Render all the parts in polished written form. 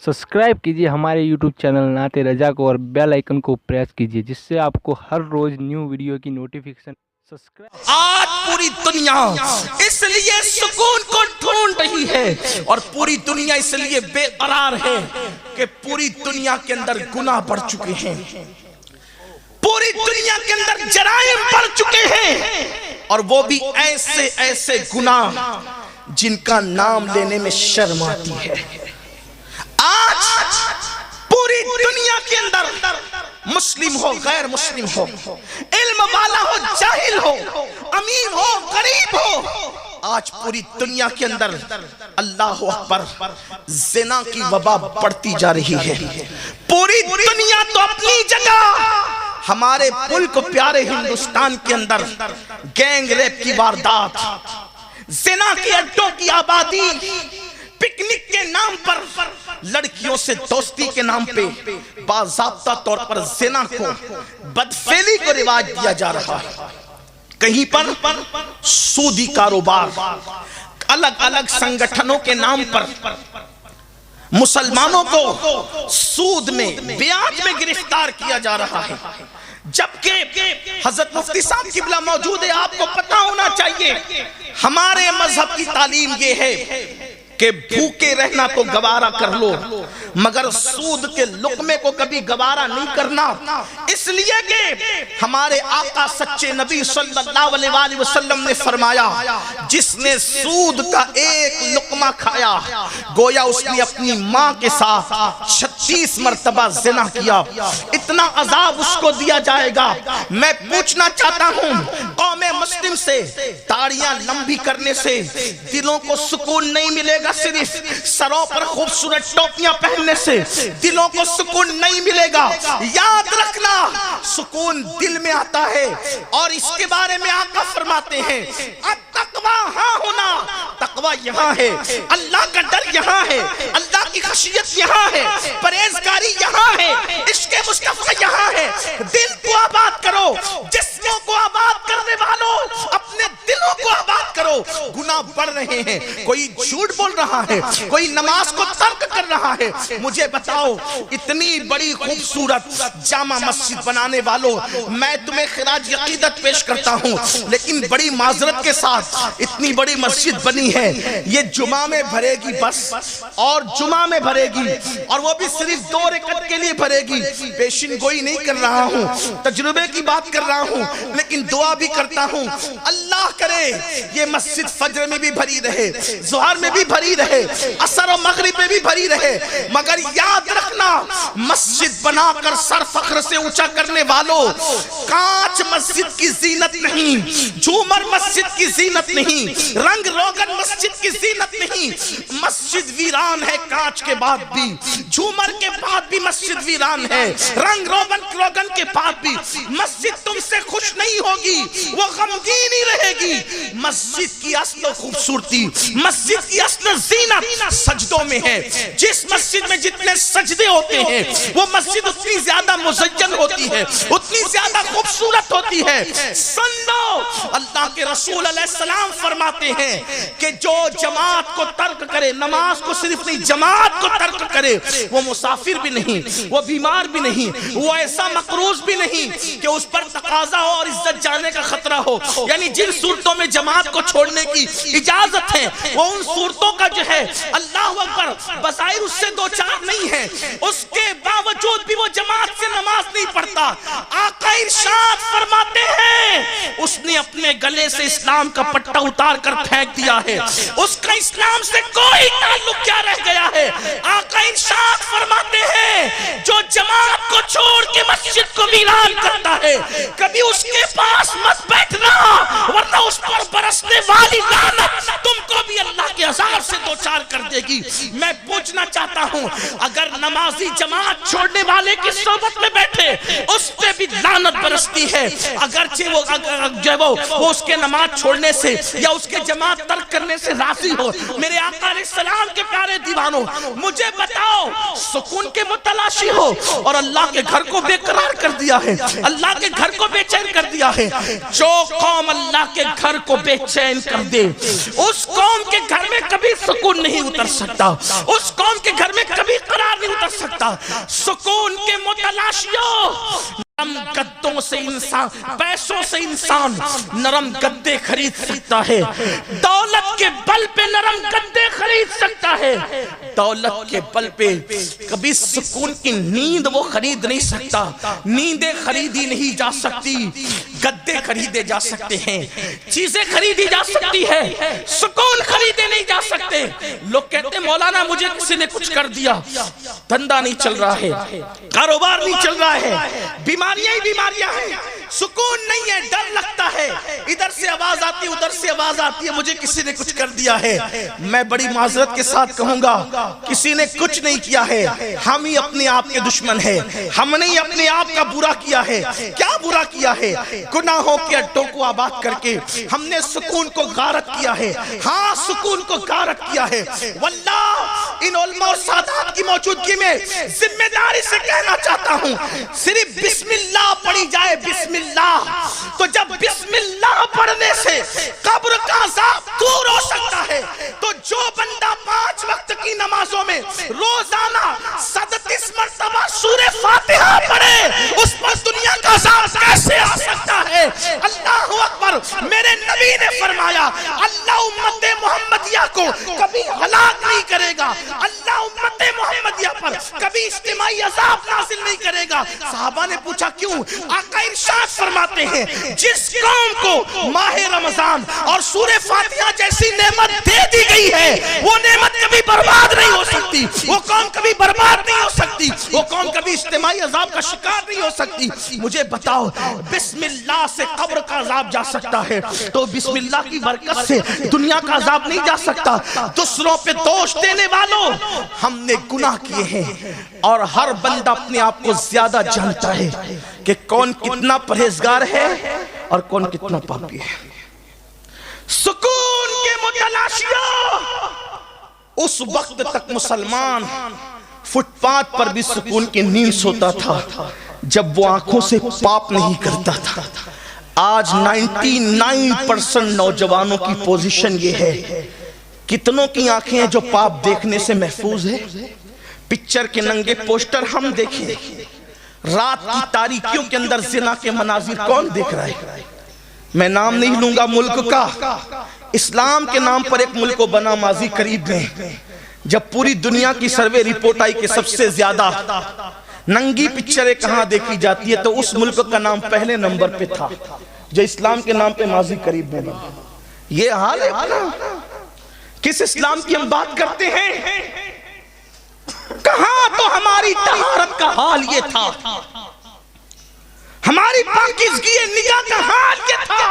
Subscribe कीजिए हमारे YouTube channel नाते रजा को और बेल आइकन को प्रेस कीजिए जिससे आपको हर रोज न्यू वीडियो की नोटिफिकेशन सब्सक्राइब। आज पूरी दुनिया इसलिए सुकून को ढूंढ रही है और पूरी दुनिया इसलिए बेकरार है कि पूरी दुनिया के अंदर गुनाह बढ़ चुके हैं, पूरी दुनिया के अंदर जराइम बढ़ चुके हैं और वो भी ऐसे ऐसे गुनाह जिनका नाम लेने में शर्म आती है। आज पूरी दुनिया के अंदर मुस्लिम हो गैर मुस्लिम हो, इल्म वाला हो जाहिल हो, अमीर हो गरीब हो, आज पूरी दुनिया के अंदर अल्लाह अकबर ज़िना की वबा बढ़ती जा रही है। पूरी दुनिया तो अपनी जगह, हमारे मुल्क प्यारे हिंदुस्तान के अंदर गैंग रेप की वारदात, ज़िना के अड्डों की आबादी, पिकनिक के नाम पर, लड़कियों से दोस्ती के नाम पे बाज़ाब्ता तौर पर ज़िना को, बदफेली को रिवाज दिया जा रहा है। कहीं पर सूदी कारोबार, अलग अलग संगठनों के नाम पर मुसलमानों को सूद में, ब्याज में गिरफ्तार किया जा रहा है। जबकि हजरत मुफ्ती साहब किबला मौजूद है, आपको पता होना चाहिए हमारे मजहब की तालीम ये है कि भूखे रहना तो गवारा कर लो मगर सूद के लुक़मे को कभी गवारा नहीं करना। इसलिए कि हमारे आका सच्चे नबी सल्लल्लाहु अलैहि वसल्लम ने फरमाया, जिसने सूद का एक लुक़मा खाया गोया उसने अपनी माँ के साथ 36 मर्तबा ज़िना किया, इतना अज़ाब उसको दिया जाएगा। मैं पूछना चाहता हूँ कौमे मुस्लिम से, दाढ़ियाँ लंबी करने से दिलों को सुकून नहीं मिलेगा, सिर्फ सरों पर खूबसूरत टोपियां पहनने से दिलों को सुकून नहीं मिलेगा। याद रखना, सुकून दिल में आता है और इसके बारे में आका फरमाते हैं तकवा हाँ होना, तकवा यहाँ है, अल्लाह का डर यहाँ है, अल्लाह की खशियत यहाँ है, परहेजगारी यहाँ है, इश्क़े मुस्तफ़ा यहाँ है। दिल को आबाद करो, जिस्मों को आबाद करने वालों अपने दिलों को आबाद करो। गुनाह बढ़ रहे हैं, कोई झूठ बोल रहा है, कोई नमाज को तर्क कर रहा है। मुझे बताओ, इतनी बड़ी खूबसूरत जामा मस्जिद बनाने वालों, मैं तुम्हें खिराज अकीदत पेश करता हूँ, लेकिन बड़ी माजरत के साथ इतनी बड़ी मस्जिद बनी है, ये जुमा में भरेगी बस, और जुमा में भरेगी और वो भी सिर्फ 2 रकात के लिए भरेगी। पेशिन गोई नहीं कर रहा हूँ, तजुर्बे की बात कर रहा हूँ, लेकिन दुआ भी करता हूँ अल्लाह करे ये मस्जिद फज्र में भी भरी रहे, ज़ोहर में भी भरी रहे, असर और मगरिब में भी भरी रहे। मगर याद रखना, मस्जिद बनाकर सर फख्र से ऊंचा करने वालों, कांच मस्जिद की जीनत नहीं, झूमर मस्जिद की जीनत नहीं, रंग रोगन मस्जिद की जीनत नहीं। मस्जिद वीरान है कांच के बाद भी, झूमर के बाद भी मस्जिद वीरान है, रंग रोगन के बाद भी मस्जिद तुमसे खुश नहीं होगी, वो गमगीन ही रहेगी। मस्जिद की असल खूबसूरती, मस्जिद की असल जीनत सजदों में है। जिस मस्जिद में जितने सजदे होते हैं वो मस्जिद उतनी ज्यादा मुज़य्यन होती है, उतनी ज्यादा खूबसूरत होती है। सुन लो, अल्लाह के रसूल अलैहिस्सलाम फरमाते हैं कि जो जमात को तर्क करे, नमाज को सिर्फ नहीं जमात को तर्क करे, वो मुसाफिर भी नहीं, वो बीमार भी नहीं, वो ऐसा मकरूज भी नहीं कि उस पर तकाजा हो और इज्जत जाने का खतरा हो। यानी जिन सूरतों में जमात को छोड़ने की इजाजत है वो उन सूरतों का जो है अल्लाह अकबर बज़ाहिर उससे 2-4 नहीं है, उसके बावजूद भी वो जमात से नमाज नहीं पढ़ता। आका इरशाद फरमाते हैं उसने अपने गले से इस्लाम का पट्टा उतार कर फेंक दिया है, उसका इस्लाम से कोई ताल्लुक क्या रह गया है। आका इरशाद फरमाते हैं जो जमात को छोड़ के मस्जिद को वीरान करता है, कभी उसके पास मत बैठना वरना उस पर बरसने वाली लानत तुमको भी अल्लाह के अज़ाब से 2-4 कर देगी। मैं पूछना चाहता हूँ, अगर नमाजी जमात छोड़ने वाले की सोबत में बैठे उस पे भी लानत बरसती है, अगरचे वो उसके नमाज छोड़ने से या उसके जमात तर्क करने से राजी हो। मेरे आका अलैहिस्सलाम के प्यारे दीवानों, मुझे बताओ, सुकून के मुतलाशी हो और अल्लाह के घर को बेकरार कर दिया है, अल्लाह के घर को बेचैन कर दिया है। जो कौम अल्लाह के घर को बेचैन कर दे उस कौम के घर में कभी सुकून नहीं उतर सकता, उस कौम के घर में कभी करार सकता। सुकून के मुतलाशियों, नरम गद्दों से इंसान, पैसों से इंसान नरम गद्दे खरीद सकता है। दौलत के बल पे नरम गद्दे खरीद सकता है, दौलत के बल पे कभी सुकून की नींद वो खरीद नहीं सकता। नींदें खरीदी नहीं जा सकती, गद्दे खरीदे जा सकते हैं, चीजें खरीदी जा सकती है, सुकून खरीदे नहीं जा सकते। लोग कहते मौलाना मुझे किसी ने कुछ कर दिया, धंधा नहीं चल रहा है, कारोबार नहीं चल रहा है, बीमारियां ही बीमारियां हैं, सुकून नहीं है, डर लगता है, इधर से आवाज आती है उधर से आवाज आती है, मुझे किसी ने कुछ कर दिया है। मैं बड़ी माजरत के साथ कहूंगा, किसी ने कुछ नहीं किया है, हम ही अपने आप के दुश्मन है। हमने ही अपने आप का बुरा किया है। क्या बुरा किया है? गुनाहों के अड्डों को आबाद करके हमने सुकून को गारत किया है। हाँ, सुकून को गारत किया है। वल्लाह इन उलमा और सादात की मौजूदगी में जिम्मेदारी से कहना चाहता हूं, सिर्फ बिस्मिल्लाह पढ़ी जाए, बिस्मिल्लाह, तो जब बिस्मिल्लाह पढ़ने से कब्र का अज़ाब दूर हो सकता है, तो जो बंदा 5 वक्त की नमाजों में रोजाना 37 मरतबा सूरे फातिहा पढ़े, उस पर दुनिया का अज़ाब कैसे आ सकता है? अल्लाहु अकबर। मेरे नबी ने फरमाया, अल्लाह उम्मत मोहम्मदिया को कभी हलाक नहीं करेगा, अल्लाह उम्मत मोहम्मदिया पर कभी इज्तिमाई अज़ाब नाज़िल नहीं करेगा। सहाबा ने पूछा क्यों? आका इरशाद फरमाते हैं, जिस कौम को माह रमजान और सूरे फातिहा जैसी नेमत दे दी गई है, वो नेमत कभी बर्बाद नहीं हो सकती, वो कौम कभी बर्बाद नहीं हो सकती, वो कौम कभी इज्तिमाई अज़ाब का शिकार नहीं हो सकती। मुझे बताओ, बिस्मिल्लाह से कब्र का अज़ाब जा सकता है, तो बिस्मिल्लाह की बरकत से दुनिया का अज़ाब नहीं जा सकता। दूसरों पे दोष देने वालों, हमने गुनाह किए हैं और हर बंदा अपने आप को ज्यादा जानता है कि कौन कितना परहेजगार है और कौन कितना पापी है। सुकून के मुतलाशियों, उस वक्त तक मुसलमान फुटपाथ पर भी सुकून की नींद सोता था जब वो आंखों से पाप नहीं करता था। आज 99% नौजवानों की पोजीशन ये है, कितनों की आंखें हैं जो पाप देखने से महफूज है। पिक्चर के नंगे पोस्टर हम देखें, रात की तारीकियों के अंदर जिना के मनाजिर कौन देख रहा है? मैं नाम नहीं लूंगा मुल्क का, इस्लाम के नाम पर एक मुल्क को बना माजी करीब में, जब पूरी दुनिया की सर्वे रिपोर्ट आई कि सबसे ज्यादा नंगी पिक्चरें कहां देखी जाती है, तो उस मुल्क का नाम पहले नंबर पे था जो इस्लाम के नाम पे माजी करीब में। ये हाल है ना? किस इस्लाम की हम बात करते हैं? कहां तो हमारी तहारत का हाल ये था, हमारी पाकीज़गी निगाह का हाल ये था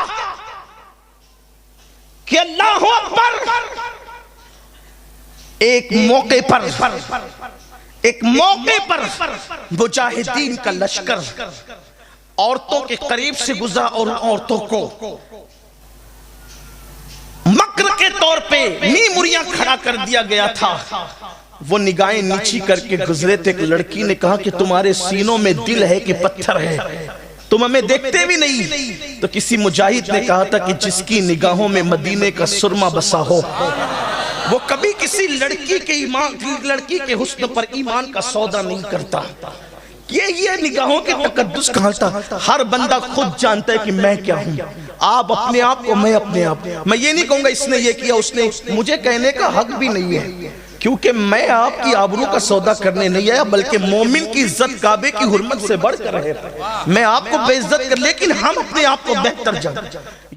कि अल्लाहु अकबर, एक मौके पर मुजाहिदीन का लश्कर औरतों के करीब से गुजरा और औरतों को मक्र के तौर पे नीमुरियां खड़ा कर दिया गया था। वो निगाहें नीची करके गुजरे थे। एक लड़की ने कहा कि तुम्हारे सीनों में दिल है कि पत्थर है, तुम हमें देखते भी नहीं। तो किसी मुजाहिद ने कहा था कि जिसकी निगाहों में मदीने का सुरमा बसा हो, वो कभी किसी लड़की के हुस्न पर ईमान का सौदा नहीं करता। ये निगाहों के तकद्दुस कहाँ था? हर बंदा खुद जानता है कि मैं क्या हूँ। आप अपने आप को, मैं अपने आप। मैं ये नहीं कहूंगा इसने ये किया उसने, मुझे कहने का हक भी नहीं है, क्योंकि मैं आपकी आबरू का सौदा करने नहीं आया, बल्कि मोमिन की इज्जत काबे की हुर्मत से बढ़कर है। मैं आपको बेइज्जत कर, लेकिन हम अपने आप को बेहतर जानते।